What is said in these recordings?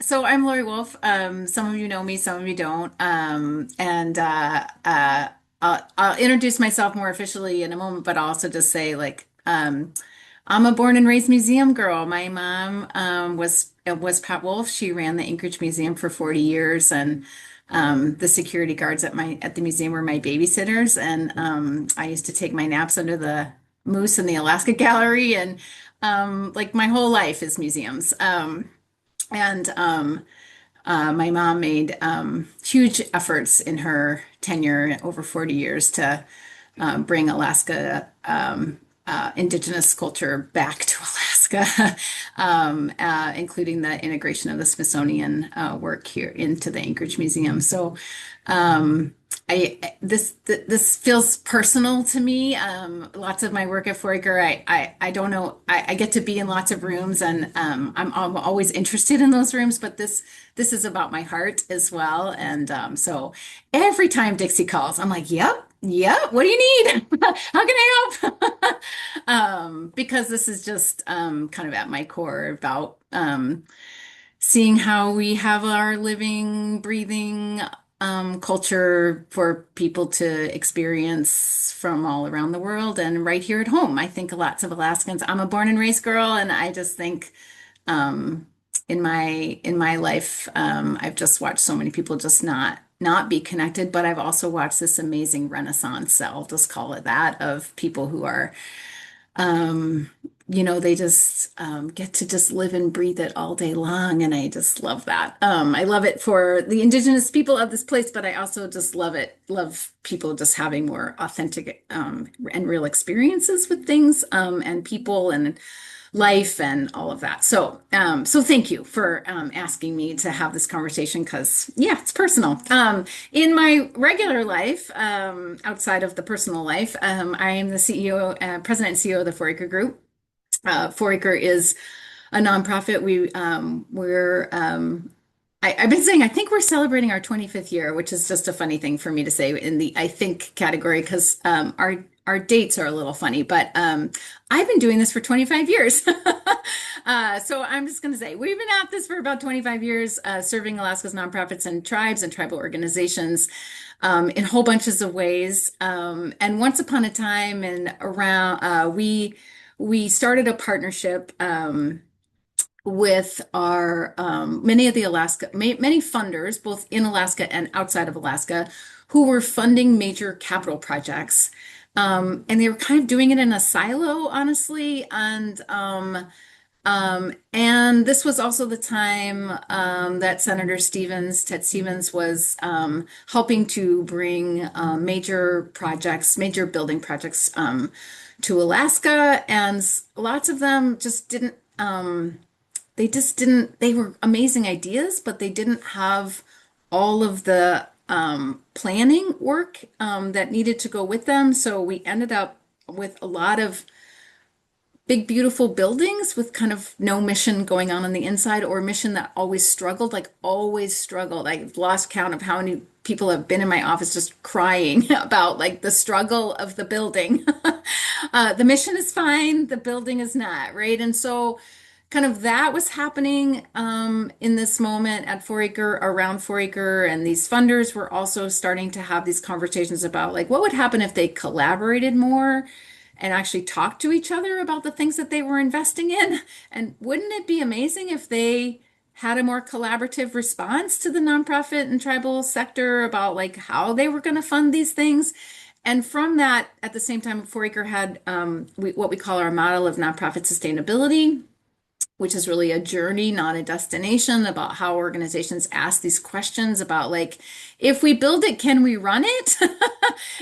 So I'm Laurie Wolf. Some of you know me, some of you don't. I'll introduce myself more officially in a moment, but I'll also just say I'm a born and raised museum girl. My mom was Pat Wolf. She ran the Anchorage Museum for 40 years, and the security guards at the museum were my babysitters. And I used to take my naps under the moose in the Alaska Gallery, and like my whole life is museums. And My mom made huge efforts in her tenure over 40 years to bring Alaska indigenous culture back to Alaska, including the integration of the Smithsonian work here into the Anchorage Museum. So this feels personal to me. Lots of my work at Foraker, I don't know. I get to be in lots of rooms, and I'm always interested in those rooms. But this is about my heart as well. And so every time Dixie calls, I'm like, "Yep, yep. What do you need? How can I help?" Because this is just kind of at my core about seeing how we have our living, breathing culture for people to experience from all around the world and right here at home. I think lots of Alaskans. I'm a born and raised girl, and I just think um, in my life, I've just watched so many people just not be connected. But I've also watched this amazing renaissance, I'll just call it that, of people who are um, they just get to just live and breathe it all day long, and I just love that. I love it for the indigenous people of this place, but I also just love people just having more authentic and real experiences with things and people and life and all of that. So thank you for asking me to have this conversation because, yeah, it's personal. In my regular life, outside of the personal life, I am the CEO, president and CEO of the Foraker Group. Foraker is a nonprofit. I've been saying I think we're celebrating our 25th year, which is just a funny thing for me to say in the I think category because our dates are a little funny, but I've been doing this for 25 years. So I'm just going to say we've been at this for about 25 years, serving Alaska's nonprofits and tribes and tribal organizations in whole bunches of ways. And once upon a time, and around we started a partnership. With our many of the many funders, both in Alaska and outside of Alaska, who were funding major capital projects. And they were kind of doing it in a silo, honestly. And this was also the time that Senator Ted Stevens, was helping to bring major building projects to Alaska. And lots of them they were amazing ideas, but they didn't have all of the planning work that needed to go with them. So we ended up with a lot of big, beautiful buildings with kind of no mission going on the inside, or mission that always struggled, like always struggled. I've lost count of how many people have been in my office just crying about like the struggle of the building. The mission is fine, the building is not, right? And so kind of that was happening in this moment at Foraker, around Foraker, and these funders were also starting to have these conversations about like what would happen if they collaborated more and actually talked to each other about the things that they were investing in. And wouldn't it be amazing if they had a more collaborative response to the nonprofit and tribal sector about like how they were going to fund these things? And from that, at the same time, Foraker had what we call our model of nonprofit sustainability, which is really a journey, not a destination, about how organizations ask these questions about like, if we build it, can we run it?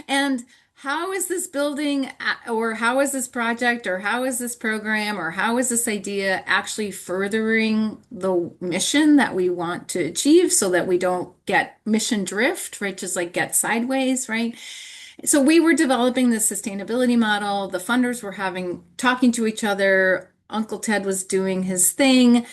And how is this building, or how is this project, or how is this program, or how is this idea actually furthering the mission that we want to achieve so that we don't get mission drift, right? Just like get sideways, right? So we were developing this sustainability model. The funders were talking to each other. Uncle Ted was doing his thing.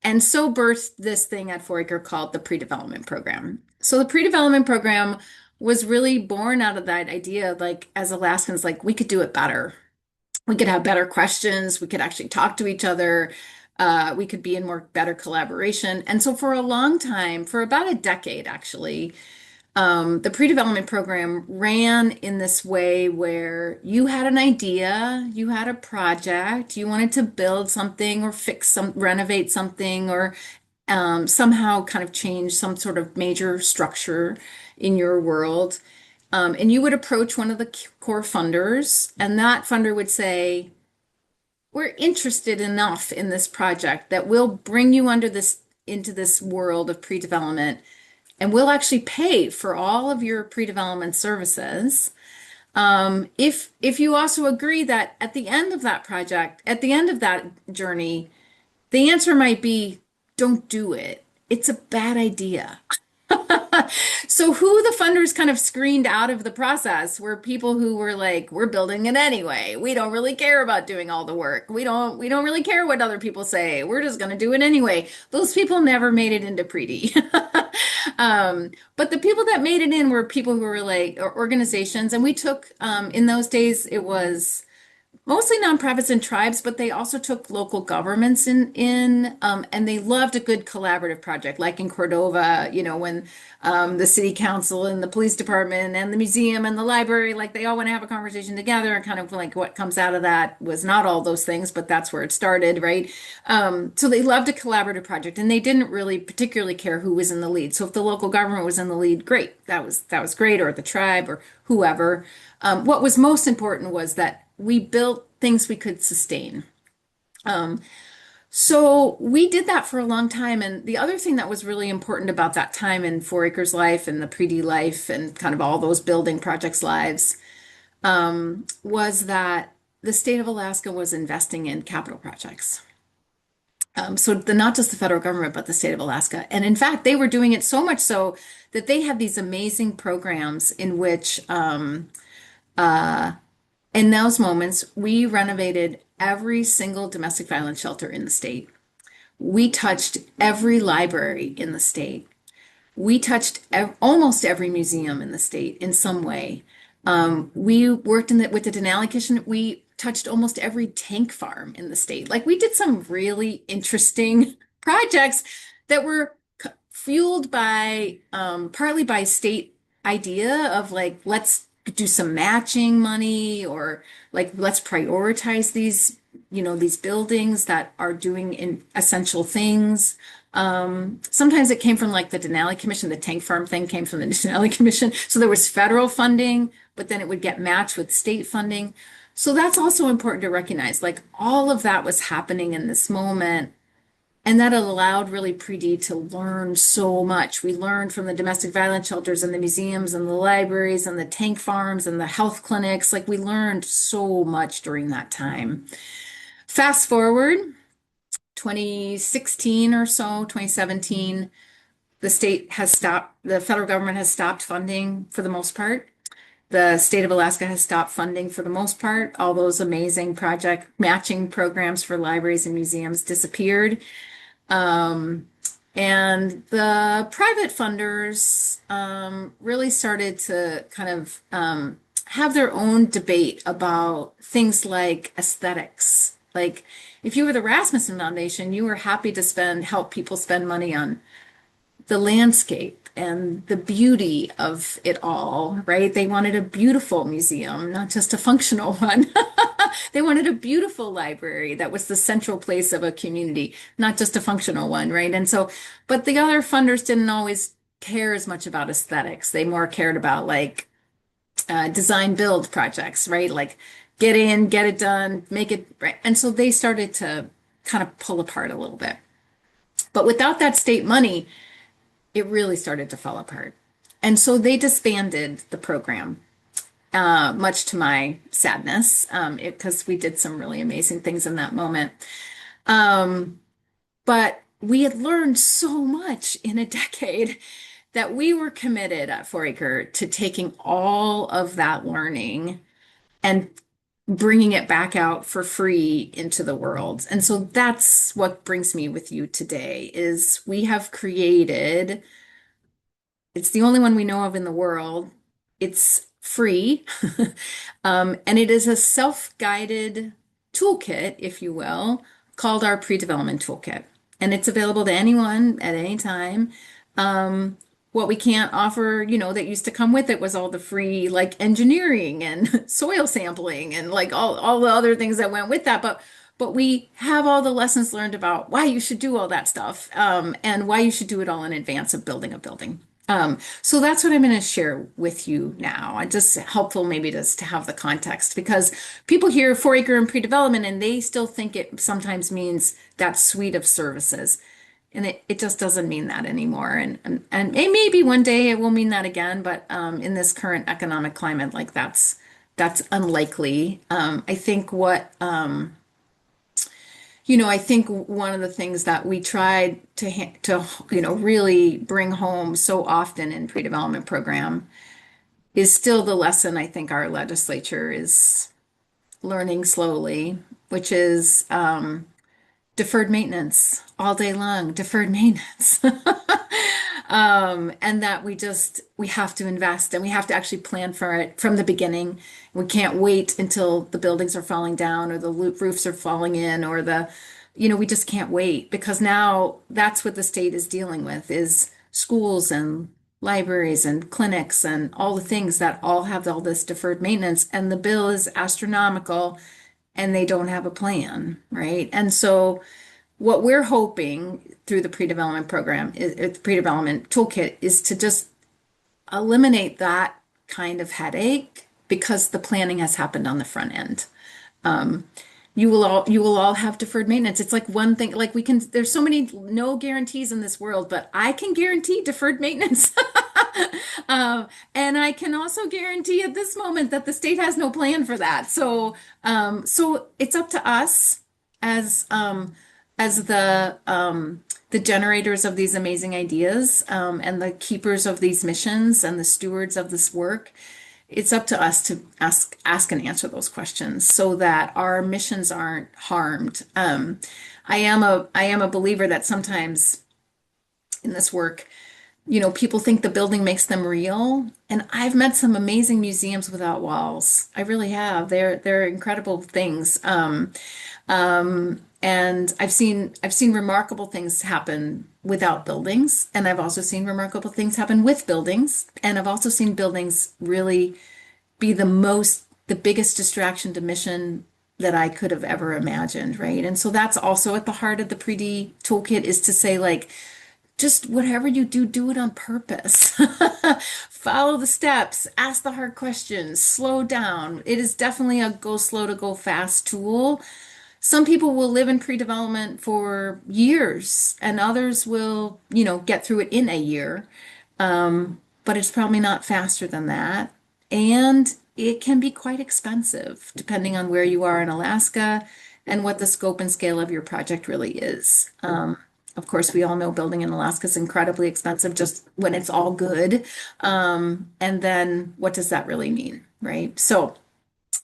And so birthed this thing at Foraker called the pre-development program. So the pre-development program was really born out of that idea, like as Alaskans, like we could do it better. We could have better questions. We could actually talk to each other. we could be in more better collaboration. And so for a long time, for about a decade actually, the pre-development program ran in this way where you had an idea, you had a project, you wanted to build something or fix some, renovate something, or somehow kind of change some sort of major structure in your world. And you would approach one of the core funders, and that funder would say, we're interested enough in this project that we'll bring you under this into this world of pre-development, and we'll actually pay for all of your pre-development services. If you also agree that at the end of that project, at the end of that journey, the answer might be, don't do it. It's a bad idea. So who the funders kind of screened out of the process were people who were like, we're building it anyway. We don't really care about doing all the work. We don't really care what other people say. We're just going to do it anyway. Those people never made it into Preety. But the people that made it in were people who were like or organizations, and we took in those days it was mostly nonprofits and tribes, but they also took local governments and they loved a good collaborative project, like in Cordova, when the city council and the police department and the museum and the library, like they all want to have a conversation together, and kind of like what comes out of that was not all those things, but that's where it started, right? So they loved a collaborative project, and they didn't really particularly care who was in the lead. So if the local government was in the lead, great, that was great, or the tribe or whoever. What was most important was that we built things we could sustain. So we did that for a long time. And the other thing that was really important about that time in Foraker's life and the Preety life and kind of all those building projects' lives was that the state of Alaska was investing in capital projects. So not just the federal government, but the state of Alaska. And in fact, they were doing it so much so that they had these amazing programs in which in those moments, we renovated every single domestic violence shelter in the state. We touched every library in the state. We touched almost every museum in the state in some way. We worked with the Denali Kitchen. We touched almost every tank farm in the state. Like we did some really interesting projects that were fueled by partly by state idea of like, let's do some matching money, or like let's prioritize these buildings that are doing essential things. Sometimes it came from like the Denali Commission. The tank farm thing came from the Denali Commission. So there was federal funding, but then it would get matched with state funding. So that's also important to recognize. Like all of that was happening in this moment. And that allowed really Preety to learn so much. We learned from the domestic violence shelters and the museums and the libraries and the tank farms and the health clinics. Like we learned so much during that time. Fast forward 2016 or so, 2017, the federal government has stopped funding for the most part. The state of Alaska has stopped funding for the most part. All those amazing project matching programs for libraries and museums disappeared. And the private funders really started to kind of have their own debate about things like aesthetics. Like if you were the Rasmussen Foundation, you were happy to help people spend money on the landscape and the beauty of it all, right? They wanted a beautiful museum, not just a functional one. They wanted a beautiful library that was the central place of a community, not just a functional one, right? And so, but the other funders didn't always care as much about aesthetics. They more cared about like design build projects, right? Like get in, get it done, make it right. And so they started to kind of pull apart a little bit. But without that state money, it really started to fall apart. And so they disbanded the program, much to my sadness, because we did some really amazing things in that moment. But we had learned so much in a decade that we were committed at Foraker to taking all of that learning and bringing it back out for free into the world. And so that's what brings me with you today is we have created, it's the only one we know of in the world. It's free. And it is a self-guided toolkit, if you will, called our pre-development toolkit, and it's available to anyone at any time. Um, what we can't offer, that used to come with it was all the free like engineering and soil sampling and like all the other things that went with that. But we have all the lessons learned about why you should do all that stuff, and why you should do it all in advance of building a building. So that's what I'm going to share with you now. It's just helpful maybe just to have the context because people hear Foraker and pre-development and they still think it sometimes means that suite of services. And it just doesn't mean that anymore. And it maybe one day it will mean that again, but in this current economic climate, like that's unlikely. I think I think one of the things that we tried to really bring home so often in pre-development program is still the lesson I think our legislature is learning slowly, which is deferred maintenance all day long, deferred maintenance. And that we have to invest and we have to actually plan for it from the beginning. We can't wait until the buildings are falling down or the roofs are falling in or we just can't wait because now that's what the state is dealing with is schools and libraries and clinics and all the things that all have all this deferred maintenance and the bill is astronomical and they don't have a plan, right? And so what we're hoping through the pre-development program is the pre-development toolkit is to just eliminate that kind of headache because the planning has happened on the front end. You will all have deferred maintenance. It's like one thing, like there's so many no guarantees in this world, but I can guarantee deferred maintenance. And I can also guarantee at this moment that the state has no plan for that. So it's up to us as the generators of these amazing ideas, and the keepers of these missions and the stewards of this work. It's up to us to ask and answer those questions so that our missions aren't harmed. I am a believer that sometimes in this work, people think the building makes them real. And I've met some amazing museums without walls. I really have. They're incredible things. And I've seen remarkable things happen without buildings, and I've also seen remarkable things happen with buildings, and I've also seen buildings really be the biggest distraction to mission that I could have ever imagined, right? And so that's also at the heart of the Pre-D toolkit is to say like, just whatever you do, do it on purpose. Follow the steps, ask the hard questions, slow down. It is definitely a go slow to go fast tool. Some people will live in pre-development for years and others will, get through it in a year. But it's probably not faster than that. And it can be quite expensive depending on where you are in Alaska and what the scope and scale of your project really is. Of course, we all know building in Alaska is incredibly expensive just when it's all good. And then what does that really mean, right? So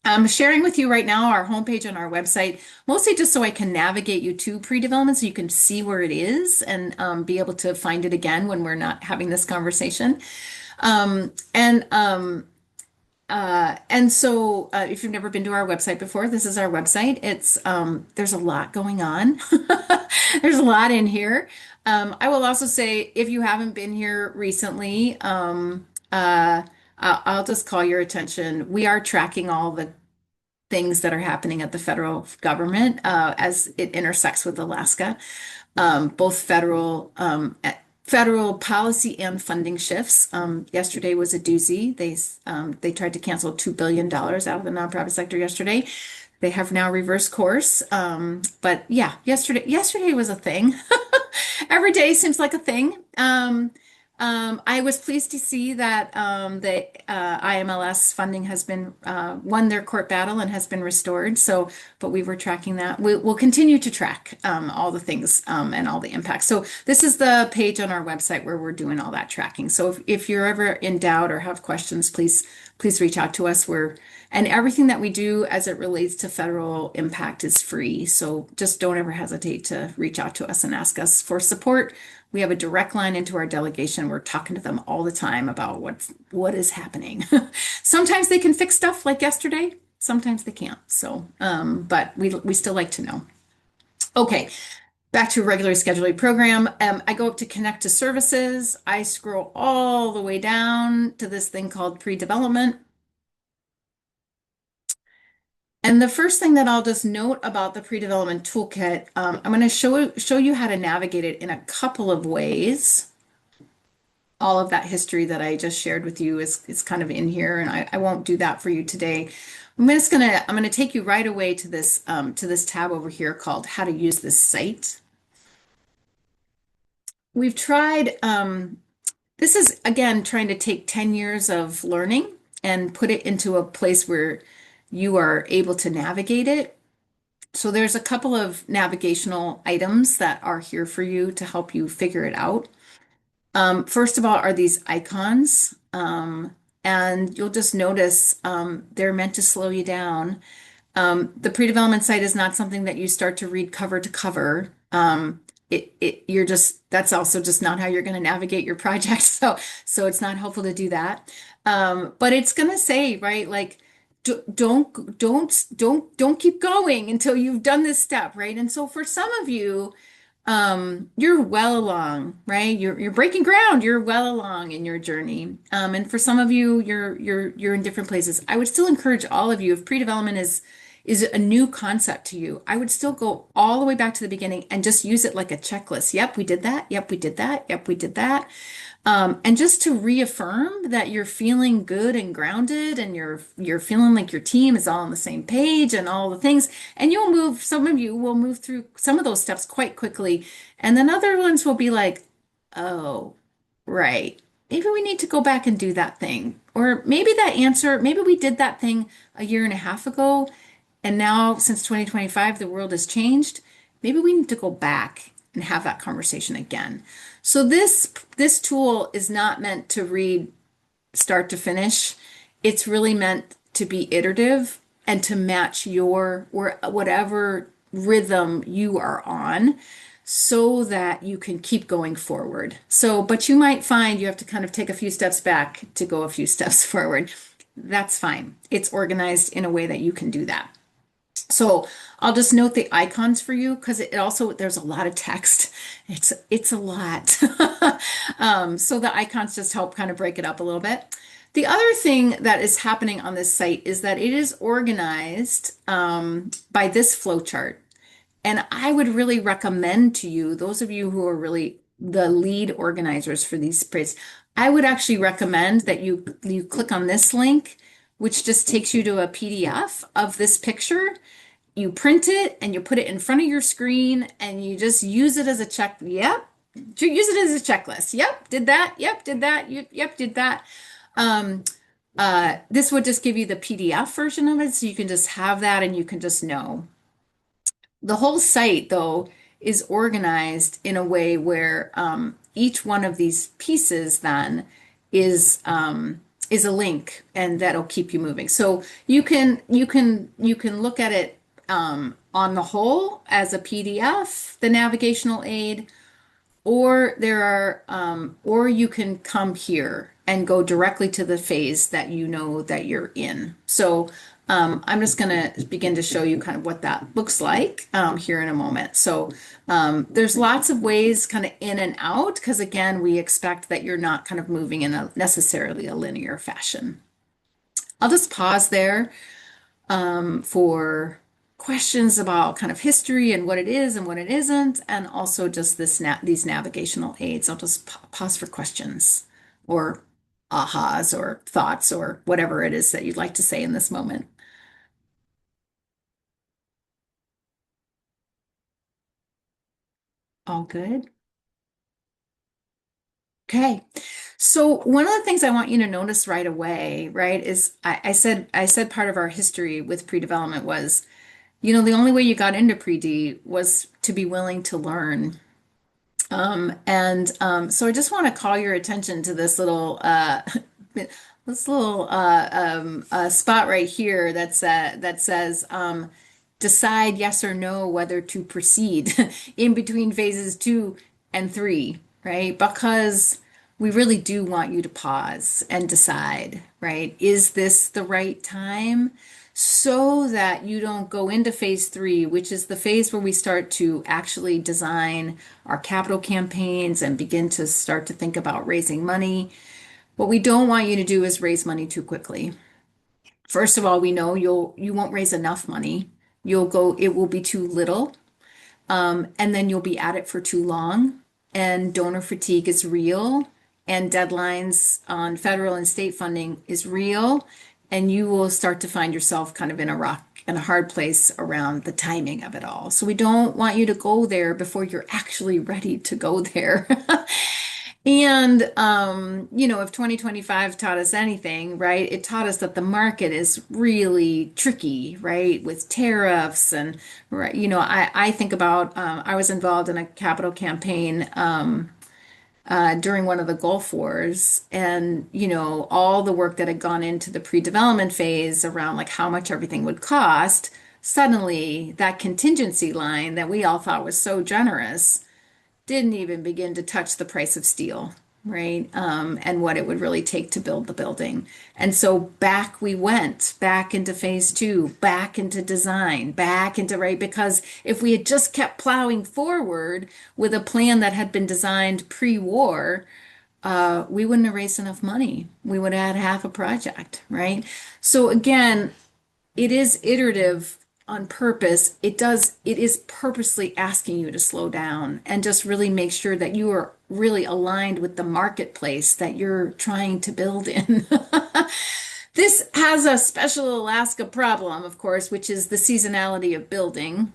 I'm sharing with you right now our homepage on our website, mostly just so I can navigate you to pre-development so you can see where it is and be able to find it again when we're not having this conversation. And so if you've never been to our website before, this is our website. It's there's a lot going on. There's a lot in here. I will also say if you haven't been here recently, I'll just call your attention. We are tracking all the things that are happening at the federal government as it intersects with Alaska, both federal policy and funding shifts. Yesterday was a doozy. They tried to cancel $2 billion out of the nonprofit sector yesterday. They have now reversed course. But yeah, yesterday was a thing. Every day seems like a thing. I was pleased to see that the IMLS funding has been won their court battle and has been restored. So, but we were tracking that. We'll continue to track all the things and all the impacts. So this is the page on our website where we're doing all that tracking. So if you're ever in doubt or have questions, please reach out to us. And everything that we do as it relates to federal impact is free. So just don't ever hesitate to reach out to us and ask us for support. We have a direct line into our delegation. We're talking to them all the time about what is happening. Sometimes they can fix stuff like yesterday. Sometimes they can't. So, but we still like to know. Okay, back to a regularly scheduled program. I go up to connect to services. I scroll all the way down to this thing called pre-development. And the first thing that I'll just note about the pre-development toolkit, I'm going to show you how to navigate it in a couple of ways. All of that history that I just shared with you is kind of in here, and I won't do that for you today. I'm gonna take you right away to this tab over here called How to Use This Site. We've tried this is again trying to take 10 years of learning and put it into a place where you are able to navigate it. So there's a couple of navigational items that are here for you to help you figure it out. First of all, are these icons. And you'll just notice they're meant to slow you down. The pre-development site is not something that you start to read cover to cover. That's also just not how you're going to navigate your project. So it's not helpful to do that. But it's going to say, right, like, don't keep going until you've done this step, right? And so for some of you, you're well along, right? You're breaking ground. You're well along in your journey. And for some of you, you're in different places. I would still encourage all of you, if pre-development is a new concept to you, I would still go all the way back to the beginning and just use it like a checklist. Yep, we did that. Yep, we did that. Yep, we did that. And just to reaffirm that you're feeling good and grounded, and you're feeling like your team is all on the same page and all the things. And some of you will move through some of those steps quite quickly. And then other ones will be like, oh, right. Maybe we need to go back and do that thing. Or maybe we did that thing a year and a half ago. And now, since 2025, the world has changed. Maybe we need to go back and have that conversation again. So this tool is not meant to read start to finish. It's really meant to be iterative and to match your or whatever rhythm you are on so that you can keep going forward. So, but you might find you have to kind of take a few steps back to go a few steps forward. That's fine. It's organized in a way that you can do that. So I'll just note the icons for you because it also there's a lot of text. It's a lot. So the icons just help kind of break it up a little bit. The other thing that is happening on this site is that it is organized by this flow chart. And I would really recommend to you, those of you who are really the lead organizers for these spreads, I would actually recommend that you click on this link, which just takes you to a PDF of this picture. You print it and you put it in front of your screen and you just use it as a check. Yep. Use it as a checklist. Yep. Did that. Yep. Did that. Yep. Did that. This would just give you the PDF version of it. So you can just have that and you can just know. The whole site, though, is organized in a way where each one of these pieces then is a link, and that'll keep you moving. So you can look at it on the whole as a PDF, the navigational aid, or you can come here and go directly to the phase that you know that you're in. So I'm just going to begin to show you kind of what that looks like here in a moment. So there's lots of ways kind of in and out, because again, we expect that you're not kind of moving in necessarily a linear fashion. I'll just pause there for questions about kind of history and what it is and what it isn't, and also just these navigational aids. I'll just pause for questions or ahas or thoughts or whatever it is that you'd like to say in this moment. All good? Okay. So one of the things I want you to notice right away, right, is I said part of our history with pre-development was, the only way you got into pre-D was to be willing to learn. So I just want to call your attention to this little spot right here that says decide yes or no whether to proceed in between phases 2 and 3, right? Because we really do want you to pause and decide, right? Is this the right time? so that you don't go into phase three, which is the phase where we start to actually design our capital campaigns and begin to start to think about raising money. What we don't want you to do is raise money too quickly. First of all, we know you won't raise enough money. It will be too little, and then you'll be at it for too long. And donor fatigue is real, and deadlines on federal and state funding is real, and you will start to find yourself kind of in a rock and a hard place around the timing of it all. So we don't want you to go there before you're actually ready to go there. And, if 2025 taught us anything, right, it taught us that the market is really tricky, right, with tariffs and, right, I think about, I was involved in a capital campaign during one of the Gulf Wars, and, all the work that had gone into the pre-development phase around like how much everything would cost, suddenly that contingency line that we all thought was so generous didn't even begin to touch the price of steel, right? And what it would really take to build the building. And so back we went, back into phase two, back into design, back into, right? Because if we had just kept plowing forward with a plan that had been designed pre-war, we wouldn't have raised enough money. We would have had half a project, right? So again, it is iterative on purpose. It is purposely asking you to slow down and just really make sure that you are really aligned with the marketplace that you're trying to build in. This has a special Alaska problem, of course, which is the seasonality of building,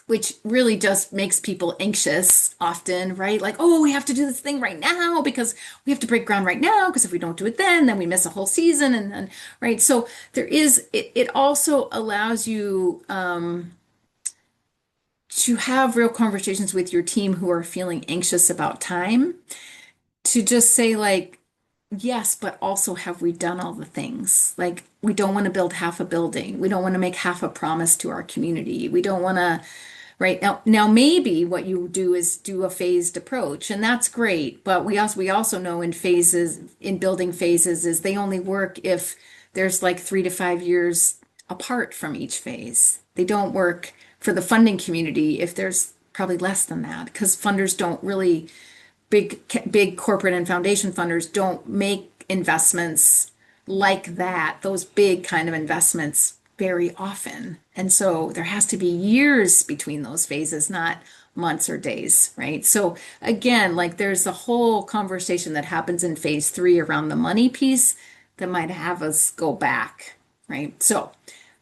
which really just makes people anxious often, right? Like, oh, we have to do this thing right now because we have to break ground right now, because if we don't do it then we miss a whole season. And then, right. So it also allows you to have real conversations with your team who are feeling anxious about time, to just say, like, yes, but also have we done all the things? Like, we don't want to build half a building. We don't want to make half a promise to our community. We don't want to. Right now, maybe what you do is do a phased approach, and that's great. But we also know in phases, in building phases, is they only work if there's like 3 to 5 years apart from each phase. They don't work for the funding community if there's probably less than that, because funders don't really, big corporate and foundation funders don't make investments like that, those big kind of investments very often. And so there has to be years between those phases, not months or days, right? So again, like, there's a whole conversation that happens in phase three around the money piece that might have us go back, right? So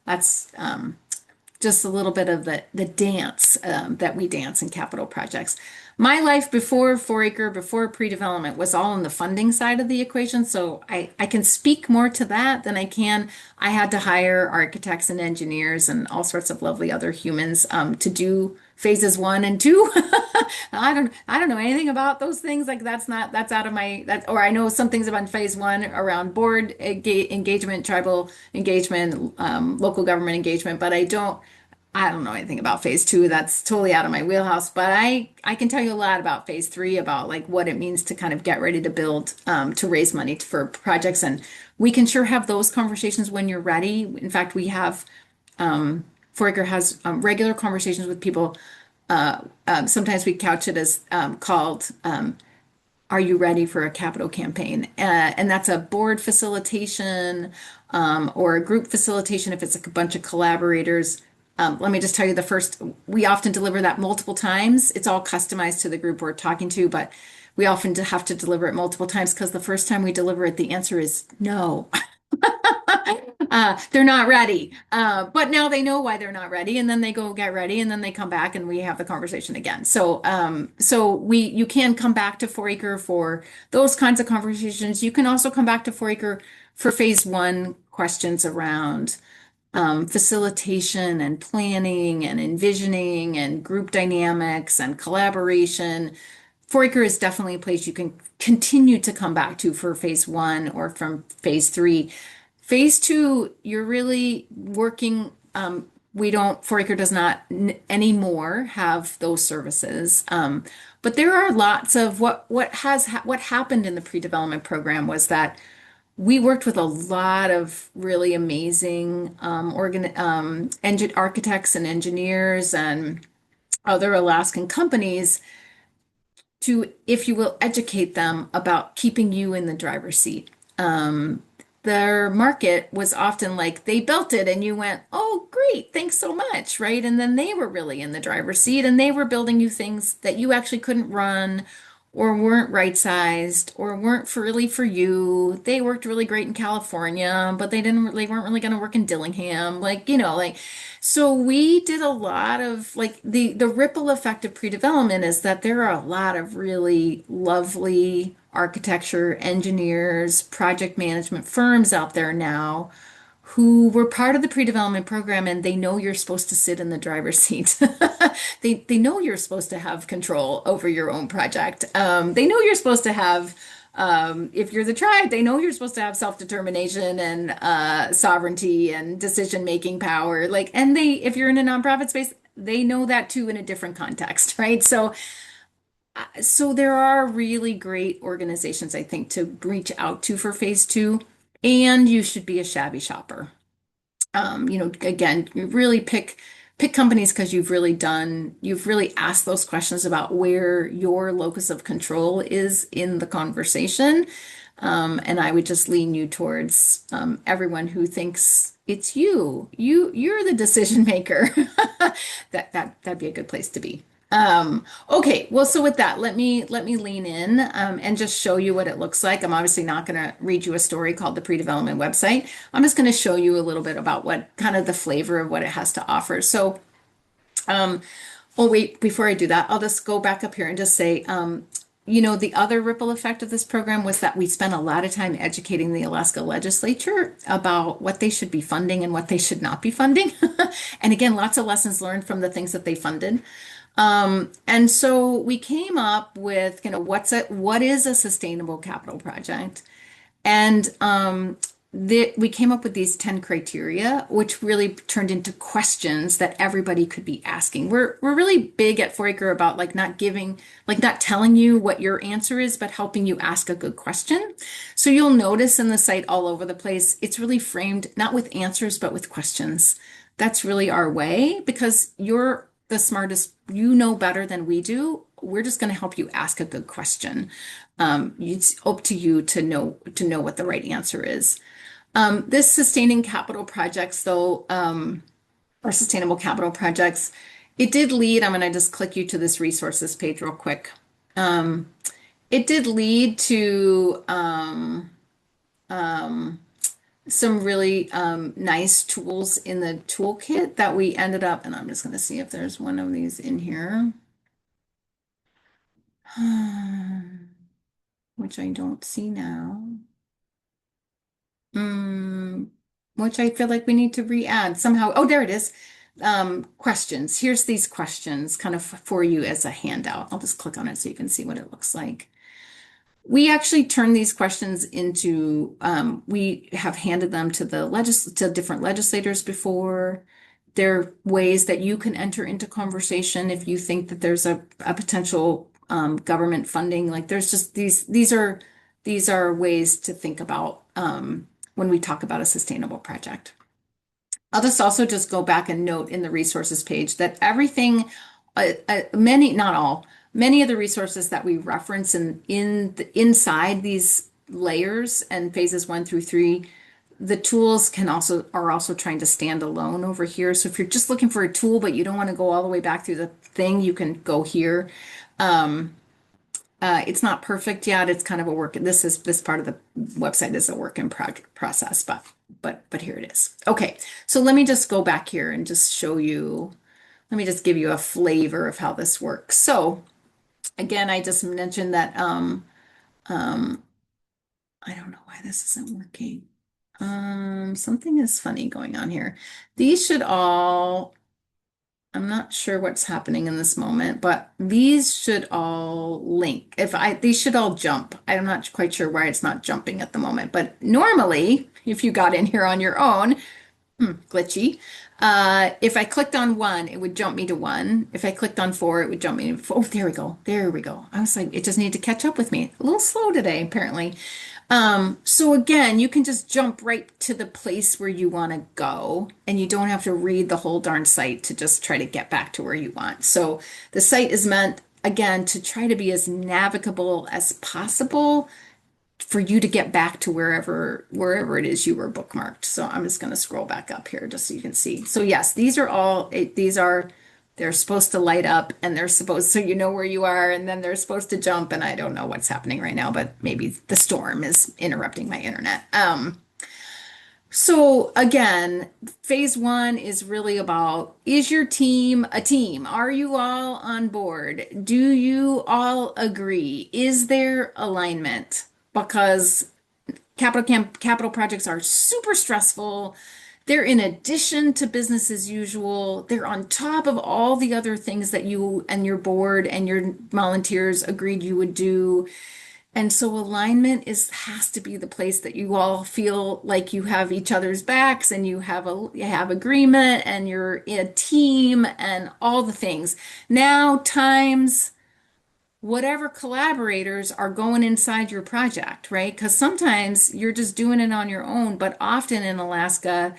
that's just a little bit of the dance that we dance in capital projects. My life before Foraker, before pre-development, was all on the funding side of the equation. So I can speak more to that than I can. I had to hire architects and engineers and all sorts of lovely other humans to do phases one and two. I don't know anything about those things. Like, that's out of my, or I know some things about phase one around board engagement, tribal engagement, local government engagement, but I don't know anything about phase two. That's totally out of my wheelhouse, but I can tell you a lot about phase three, about like what it means to kind of get ready to build, to raise money for projects. And we can sure have those conversations when you're ready. In fact, we have, Foraker has regular conversations with people. Sometimes we couch it as called, are you ready for a capital campaign? And that's a board facilitation, or a group facilitation if it's like a bunch of collaborators. Let me just tell you, we often deliver that multiple times. It's all customized to the group we're talking to, but we often have to deliver it multiple times, because the first time we deliver it, the answer is no. They're not ready. But now they know why they're not ready, and then they go get ready, and then they come back and we have the conversation again. So you can come back to Foraker for those kinds of conversations. You can also come back to Foraker for phase one questions around facilitation and planning and envisioning and group dynamics and collaboration. Foraker is definitely a place you can continue to come back to for phase one or from phase three. Phase two, you're really working. Foraker does not anymore have those services. But there are lots of what happened in the pre-development program was that we worked with a lot of really amazing architects and engineers and other Alaskan companies to, if you will, educate them about keeping you in the driver's seat. Um, their market was often like they built it and you went, oh, great, thanks so much, right? And then they were really in the driver's seat and they were building you things that you actually couldn't run or weren't right sized or weren't for really for you. They worked really great in California, but they weren't really going to work in Dillingham. Like, like so we did a lot of like the ripple effect of pre-development is that there are a lot of really lovely architecture, engineers, project management firms out there now who were part of the pre-development program and they know you're supposed to sit in the driver's seat. They know you're supposed to have control over your own project. They know you're supposed to have if you're the tribe, they know you're supposed to have self-determination and sovereignty and decision-making power. Like, and if you're in a nonprofit space, they know that too in a different context, right? So there are really great organizations, I think, to reach out to for phase two, and you should be a shabby shopper. Again, you really pick companies because you've really asked those questions about where your locus of control is in the conversation. And I would just lean you towards everyone who thinks it's you're the decision maker. That'd be a good place to be. Okay, well, so with that, let me lean in and just show you what it looks like. I'm obviously not going to read you a story called the pre-development website. I'm just going to show you a little bit about what kind of the flavor of what it has to offer. So, um, oh wait, before I do that, I'll just go back up here and just say, the other ripple effect of this program was that we spent a lot of time educating the Alaska legislature about what they should be funding and what they should not be funding. And again, lots of lessons learned from the things that they funded. And so we came up with, what is a sustainable capital project? And we came up with these 10 criteria, which really turned into questions that everybody could be asking. We're really big at Foraker about not telling you what your answer is, but helping you ask a good question. So you'll notice in the site all over the place, it's really framed not with answers, but with questions. That's really our way because you're the smartest, you know better than we do. We're just going to help you ask a good question. It's up to you to know what the right answer is. This sustaining capital projects, though, or sustainable capital projects, it did lead. I'm going to just click you to this resources page real quick. It did lead to some really nice tools in the toolkit that we ended up, and I'm just going to see if there's one of these in here, which I don't see now. Mm, which I feel like we need to re-add somehow. Oh, there it is. Questions. Here's these questions kind of for you as a handout. I'll just click on it so you can see what it looks like. We actually turn these questions into, we have handed them to to different legislators before. They're ways that you can enter into conversation if you think that there's a potential government funding. Like there's just these are ways to think about when we talk about a sustainable project. I'll just also just go back and note in the resources page that everything, not all, many of the resources that we reference inside these layers and phases 1 through 3, the tools are also trying to stand alone over here. So if you're just looking for a tool, but you don't want to go all the way back through the thing, you can go here. It's not perfect yet. It's kind of a work. This part of the website is a work in process, but here it is. Okay, so let me just go back here and just show you. Let me just give you a flavor of how this works. So again, I just mentioned that I don't know why this isn't working. Something is funny going on here. These should all. I'm not sure what's happening in this moment, but these should all link. These should all jump. I'm not quite sure why it's not jumping at the moment, but normally, if you got in here on your own, glitchy. If I clicked on 1, it would jump me to 1. If I clicked on 4, it would jump me to 4. Oh, there we go. There we go. I was like, it just needed to catch up with me. A little slow today, apparently. So again, you can just jump right to the place where you want to go, and you don't have to read the whole darn site to just try to get back to where you want. So the site is meant, again, to try to be as navigable as possible for you to get back to wherever it is you were bookmarked. So I'm just going to scroll back up here just so you can see. So yes, they're supposed to light up, and they're supposed, so you know where you are, and then they're supposed to jump, and I don't know what's happening right now, but maybe the storm is interrupting my internet. So again, phase one is really about, is your team a team? Are you all on board? Do you all agree? Is there alignment? Because capital projects are super stressful. They're in addition to business as usual. They're on top of all the other things that you and your board and your volunteers agreed you would do. And so alignment has to be the place that you all feel like you have each other's backs, and you have agreement, and you're a team and all the things. Now times whatever collaborators are going inside your project, right? Because sometimes you're just doing it on your own, but often in Alaska,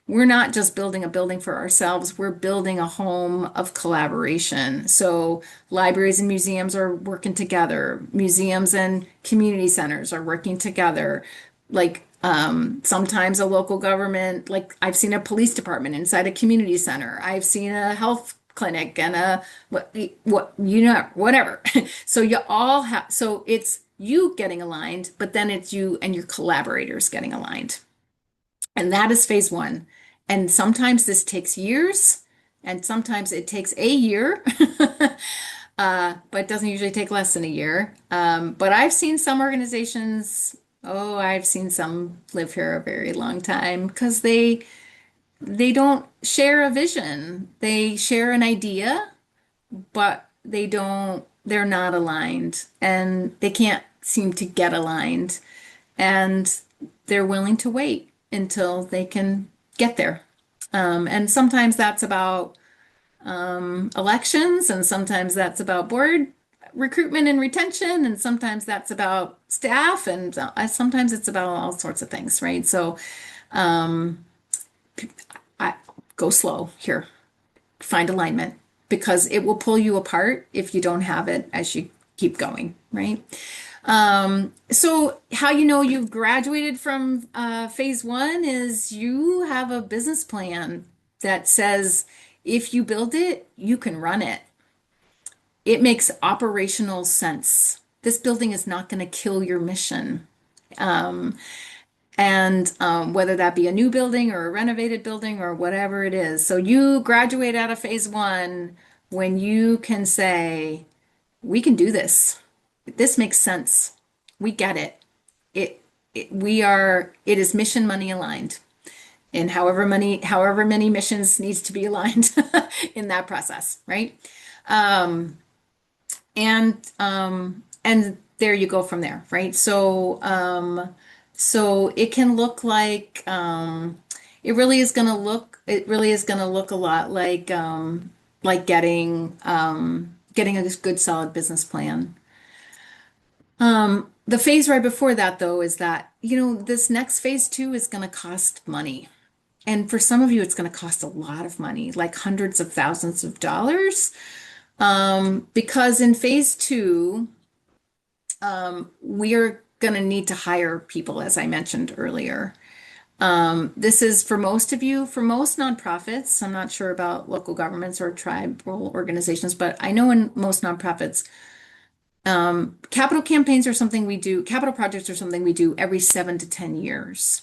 we're not just building a building for ourselves, we're building a home of collaboration. So libraries and museums are working together, museums and community centers are working together. Like sometimes a local government, like I've seen a police department inside a community center. I've seen a health clinic and a what you know, whatever. So you all have, so it's you getting aligned, but then it's you and your collaborators getting aligned. And that is phase one. And sometimes this takes years, and sometimes it takes a year, but it doesn't usually take less than a year. But I've seen some organizations, oh, I've seen some live here a very long time because they don't share a vision. They share an idea, but they're not aligned, and they can't seem to get aligned. And they're willing to wait until they can get there. And sometimes that's about elections, and sometimes that's about board recruitment and retention, and sometimes that's about staff, and sometimes it's about all sorts of things, right? So I go slow here, find alignment, because it will pull you apart if you don't have it as you keep going, right? So how you know you've graduated from phase one is you have a business plan that says if you build it, you can run it. It makes operational sense. This building is not going to kill your mission. And whether that be a new building or a renovated building or whatever it is. So you graduate out of phase one when you can say, we can do this. This makes sense. We get it. It is mission money aligned. And however many missions needs to be aligned in that process, right? And there you go from there, right? So it can look like it really is gonna look a lot like getting a good solid business plan. The phase right before that, though, is that, this next phase two is going to cost money. And for some of you, it's going to cost a lot of money, like hundreds of thousands of dollars. Because in phase two, we're going to need to hire people, as I mentioned earlier. This is for most of you, for most nonprofits. I'm not sure about local governments or tribal organizations, but I know in most nonprofits, capital campaigns are something we do, capital projects are something we do every 7 to 10 years.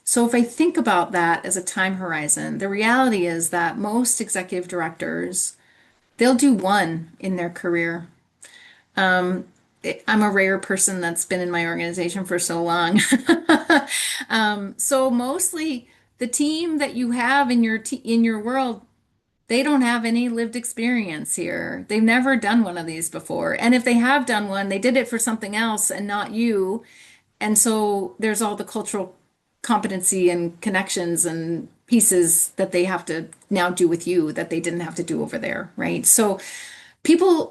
So if I think about that as a time horizon, the reality is that most executive directors, they'll do one in their career. I'm a rare person that's been in my organization for so long. So mostly the team that you have in your world, they don't have any lived experience here. They've never done one of these before. And if they have done one, they did it for something else and not you. And so there's all the cultural competency and connections and pieces that they have to now do with you that they didn't have to do over there, right? So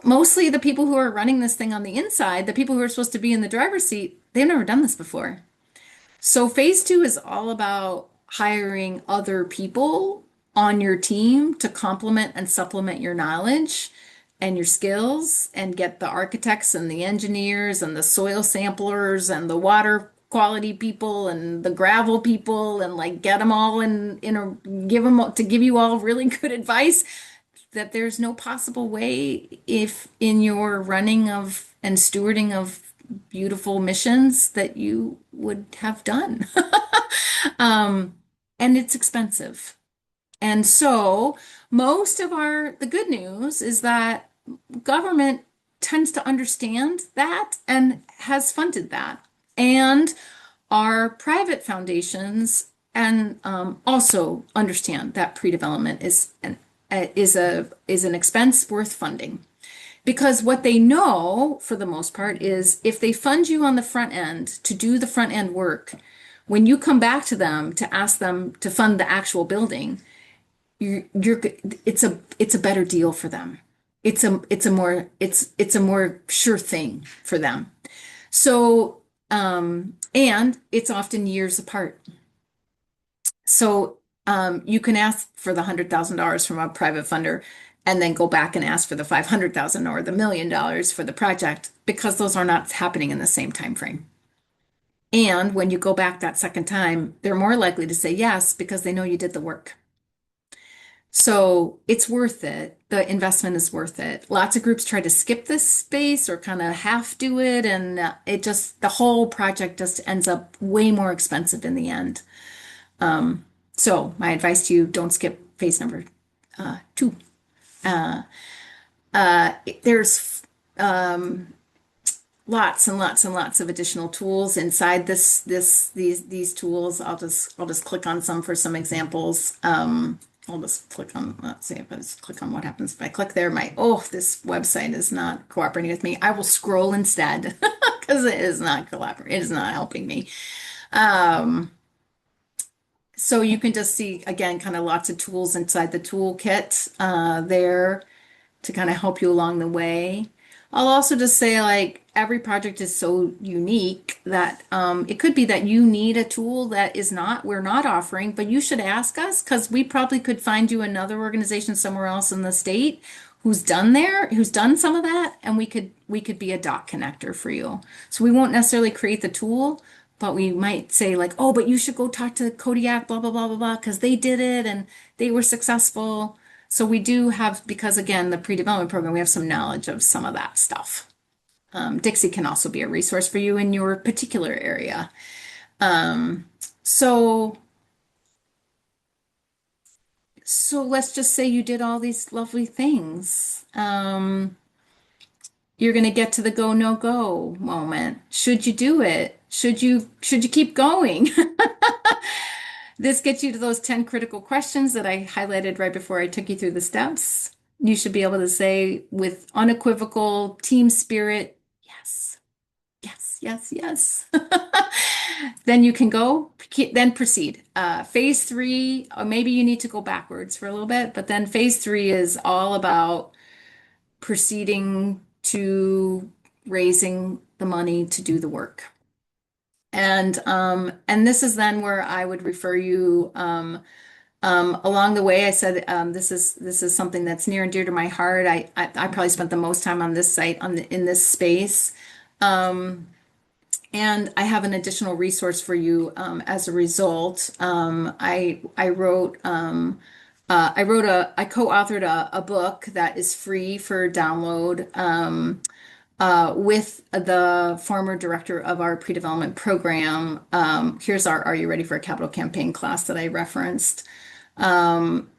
mostly the people who are running this thing on the inside, the people who are supposed to be in the driver's seat, they've never done this before. So phase two is all about hiring other people on your team to complement and supplement your knowledge and your skills and get the architects and the engineers and the soil samplers and the water quality people and the gravel people and like get them all in a give them to give you all really good advice that there's no possible way if in your running of and stewarding of beautiful missions that you would have done. Um, and it's expensive. And so most of the good news is that government tends to understand that and has funded that. And our private foundations and also understand that pre-development is an expense worth funding. Because what they know, for the most part, is if they fund you on the front end to do the front end work, when you come back to them to ask them to fund the actual building, you're it's a better deal for them. It's a more sure thing for them. So and it's often years apart. So you can ask for the $100,000 from a private funder and then go back and ask for the 500,000 or the $1 million for the project because those are not happening in the same time frame. And when you go back that second time, they're more likely to say yes because they know you did the work. So it's worth it. The investment is worth it. Lots of groups try to skip this space or kind of half do it, and the whole project just ends up way more expensive in the end. So my advice to you, don't skip phase number two. Uh, there's lots and lots and lots of additional tools inside these tools. I'll just click on some for some examples. I'll just click on, let's see if I just click on what happens if I click there. This website is not cooperating with me. I will scroll instead because it is not collaborating. It is not helping me. So you can just see, again, kind of lots of tools inside the toolkit there to kind of help you along the way. I'll also just say like every project is so unique that it could be that you need a tool that we're not offering, but you should ask us because we probably could find you another organization somewhere else in the state who's done some of that, and we could be a dot connector for you. So we won't necessarily create the tool, but we might say like, oh, but you should go talk to Kodiak, blah, blah, blah, blah, blah, because they did it and they were successful. So we do have, because again, the pre-development program, we have some knowledge of some of that stuff. Dixie can also be a resource for you in your particular area. So let's just say you did all these lovely things. You're going to get to the go, no go moment. Should you do it? Should you keep going? This gets you to those 10 critical questions that I highlighted right before I took you through the steps. You should be able to say with unequivocal team spirit, yes, yes, yes, yes. Then you can then proceed. Phase three, or maybe you need to go backwards for a little bit, but then phase three is all about proceeding to raising the money to do the work. And this is then where I would refer you along the way. I said this is something that's near and dear to my heart. I probably spent the most time on this site in this space, and I have an additional resource for you as a result. I co-authored a book that is free for download. With the former director of our pre-development program. Here's our Are You Ready for a Capital Campaign class that I referenced. Um,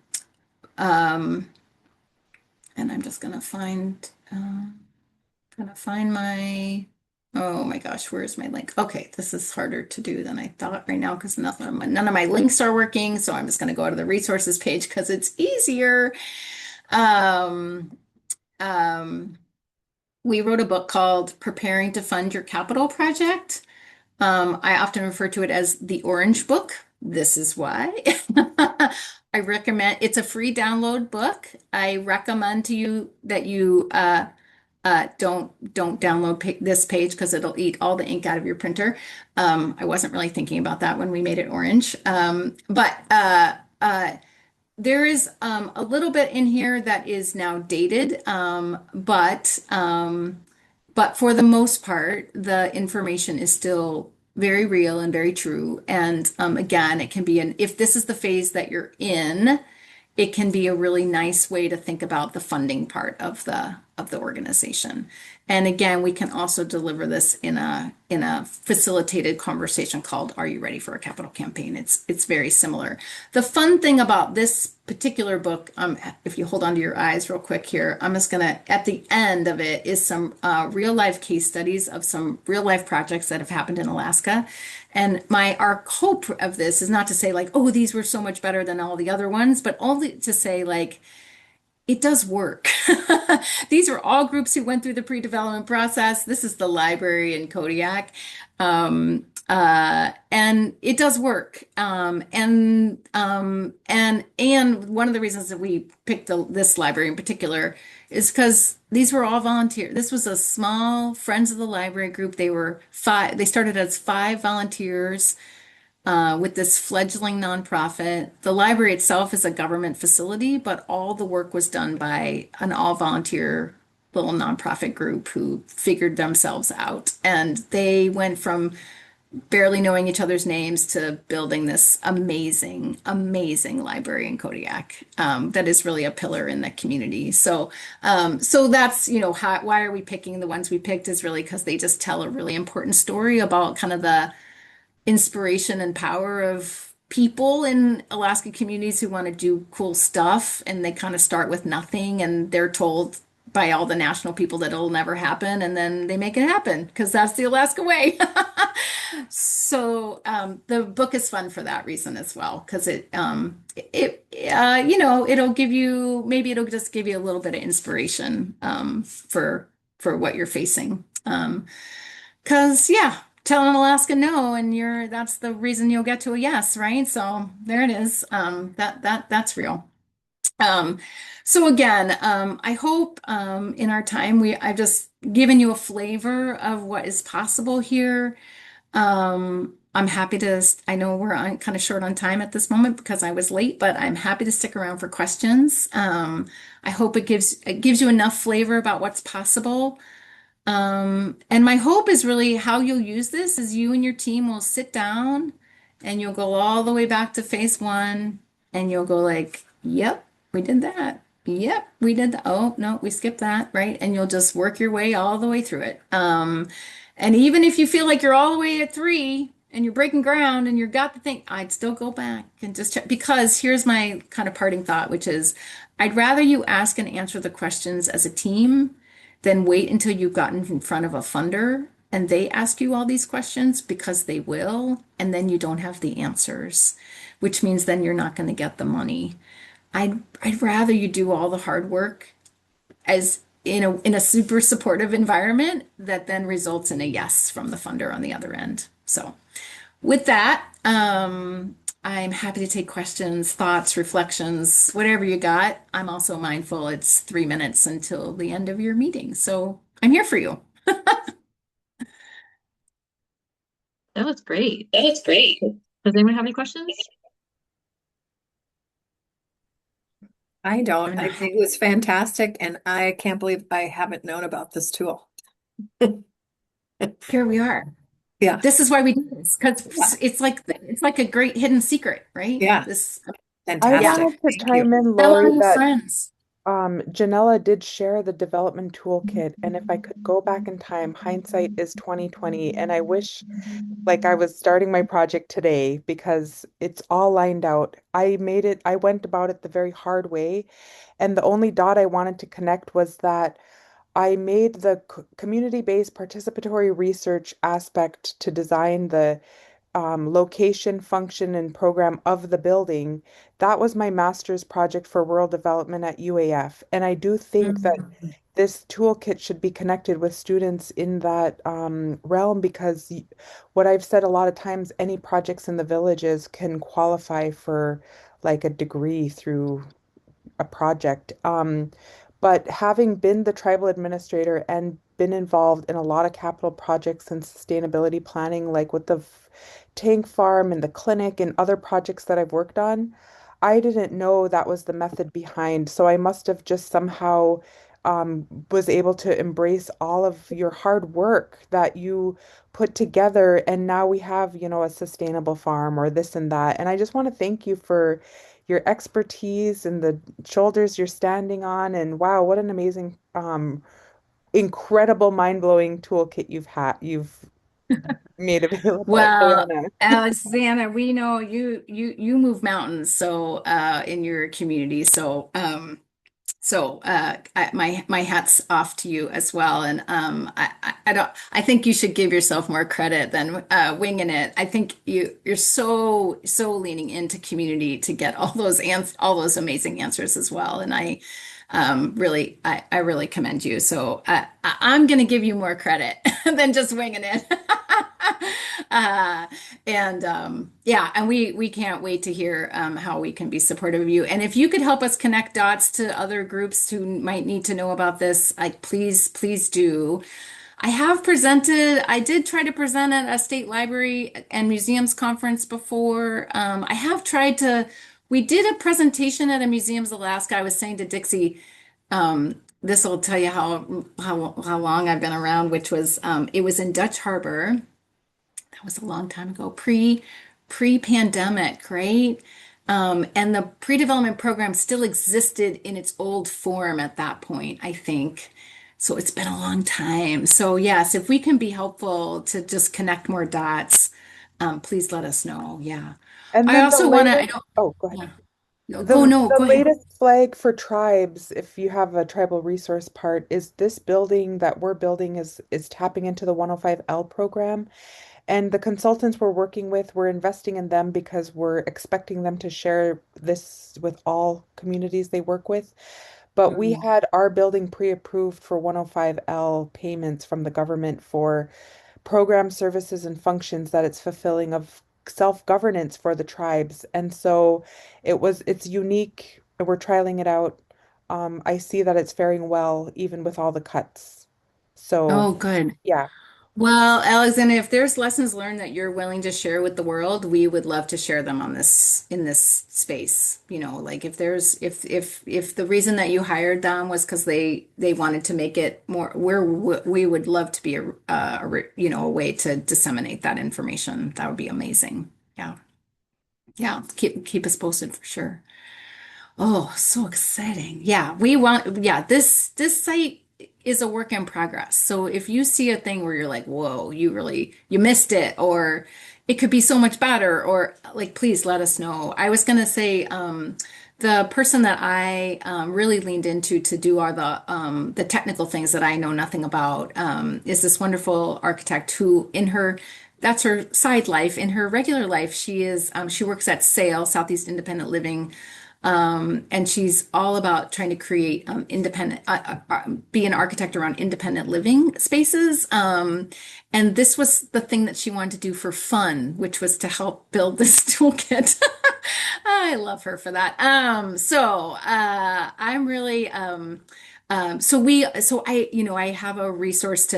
um, and I'm just gonna find oh my gosh, where's my link? Okay, this is harder to do than I thought right now because none of my links are working. So I'm just gonna go to the resources page because it's easier. Um, um, we wrote a book called Preparing to Fund Your Capital Project. I often refer to it as the Orange Book. This is why. I recommend it's a free download book. I recommend to you that you don't download this page because it'll eat all the ink out of your printer. I wasn't really thinking about that when we made it orange. But there is a little bit in here that is now dated, but for the most part, the information is still very real and very true. And again, it can be if this is the phase that you're in, it can be a really nice way to think about the funding part of the organization. And again, we can also deliver this in a facilitated conversation called "Are you ready for a capital campaign?" It's very similar. The fun thing about this particular book, if you hold on to your eyes real quick here, I'm just gonna at the end of it is some real life case studies of some real life projects that have happened in Alaska. And our hope of this is not to say like, oh, these were so much better than all the other ones, but only to say like, it does work. These are all groups who went through the pre-development process. This is the library in Kodiak. And it does work. And one of the reasons that we picked this library in particular is because these were all volunteer. This was a small Friends of the Library group. They were five, they started as five volunteers with this fledgling nonprofit. The library itself is a government facility, but all the work was done by an all volunteer little nonprofit group who figured themselves out. And they went from barely knowing each other's names to building this amazing, amazing library in Kodiak that is really a pillar in the community. So that's, why are we picking the ones we picked is really because they just tell a really important story about kind of the inspiration and power of people in Alaska communities who want to do cool stuff, and they kind of start with nothing and they're told by all the national people that it'll never happen, and then they make it happen because that's the Alaska way. So the book is fun for that reason as well, because it'll give you, maybe it'll just give you a little bit of inspiration for what you're facing. Because yeah, tell an Alaska no, and that's the reason you'll get to a yes, right? So there it is. That's real. Um, so again, I hope in our time I've just given you a flavor of what is possible here. I'm happy to, I know we're kind of short on time at this moment because I was late, but I'm happy to stick around for questions. I hope it gives you enough flavor about what's possible. And my hope is really how you'll use this is you and your team will sit down and you'll go all the way back to phase one and you'll go like, yep, we did that. Yep, we did that. Oh, no, we skipped that, right? And you'll just work your way all the way through it. And even if you feel like you're all the way at three and you're breaking ground and you've got the thing, I'd still go back and just check because here's my kind of parting thought, which is I'd rather you ask and answer the questions as a team than wait until you've gotten in front of a funder and they ask you all these questions because they will, and then you don't have the answers, which means then you're not going to get the money. I'd rather you do all the hard work as in a super supportive environment that then results in a yes from the funder on the other end. So with that, I'm happy to take questions, thoughts, reflections, whatever you got. I'm also mindful it's 3 minutes until the end of your meeting. So I'm here for you. That was great. That was great. Does anyone have any questions? I don't. I think it was fantastic, and I can't believe I haven't known about this tool. Here we are. Yeah, This is why we do this because yeah, it's like a great hidden secret, right? yeah. This I yeah. Fantastic. wanted to Thank you. chime in, Tell all Lori, your that friends. Janella did share the development toolkit, and if I could go back in time, hindsight is 2020, and I wish like I was starting my project today because it's all lined out. I went about it the very hard way, and the only dot I wanted to connect was that I made the community-based participatory research aspect to design the location, function, and program of the building. That was my master's project for rural development at UAF. And I do think that this toolkit should be connected with students in that realm because what I've said a lot of times, any projects in the villages can qualify for like a degree through a project. But having been the tribal administrator and been involved in a lot of capital projects and sustainability planning, like with the tank farm and the clinic and other projects that I've worked on, I didn't know that was the method behind. So I must have just somehow was able to embrace all of your hard work that you put together. And now we have, a sustainable farm or this and that. And I just want to thank you for your expertise and the shoulders you're standing on. And wow, what an amazing, incredible, mind-blowing toolkit you've made available. Well, Diana. Alexandra, we know you move mountains so in your community. My hat's off to you as well. And I don't I think you should give yourself more credit than winging it. I think you're so leaning into community to get all those amazing answers as well. And I really commend you. So I'm going to give you more credit than just winging it. uh, yeah, and we can't wait to hear how we can be supportive of you. And if you could help us connect dots to other groups who might need to know about this, like please do. I did try to present at a state library and museums conference before. We did a presentation at a Museums Alaska. I was saying to Dixie, this will tell you how long I've been around, which was, it was in Dutch Harbor. That was a long time ago, pre-pandemic, right? And the pre-development program still existed in its old form at that point, I think. So it's been a long time. So yes, if we can be helpful to just connect more dots, please let us know. Yeah. And I then the also want to, I latest, don't, oh, go ahead. yeah. No, The go ahead. latest flag for tribes, if you have a tribal resource part, is this building that we're building is tapping into the 105L program. And the consultants we're working with, we're investing in them because we're expecting them to share this with all communities they work with. But we Mm. had our building pre-approved for 105L payments from the government for program services and functions that it's fulfilling of self-governance for the tribes. And so it's unique. We're trialing it out. I see that it's faring well, even with all the cuts. So Oh, good. yeah. Well, Alexander, if there's lessons learned that you're willing to share with the world, we would love to share them on this in this space. Like if the reason that you hired them was because they wanted to make it more, we would love to be a way to disseminate that information. That would be amazing. Yeah, yeah. Keep us posted for sure. Oh, so exciting. Yeah, this site is a work in progress. So if you see a thing where you're like, whoa, you missed it, or it could be so much better, or like, please let us know. I was gonna say, the person that I really leaned into to do all the technical things that I know nothing about is this wonderful architect who that's her side life. In her regular life, she works at SAIL, Southeast Independent Living, and she's all about trying to create be an architect around independent living spaces. And this was the thing that she wanted to do for fun, which was to help build this toolkit. I love her for that. I'm really, I have a resource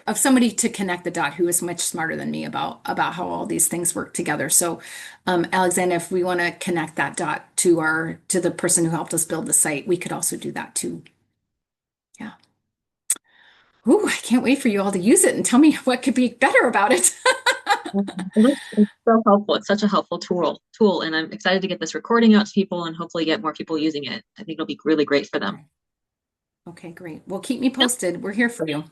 of somebody to connect the dot who is much smarter than me about how all these things work together. So, Alexander, if we want to connect that dot to the person who helped us build the site, we could also do that too. Yeah. Ooh, I can't wait for you all to use it and tell me what could be better about it. It's so helpful. It's such a helpful tool, and I'm excited to get this recording out to people and hopefully get more people using it. I think it'll be really great for them. Okay, great. Well, keep me posted. We're here for you.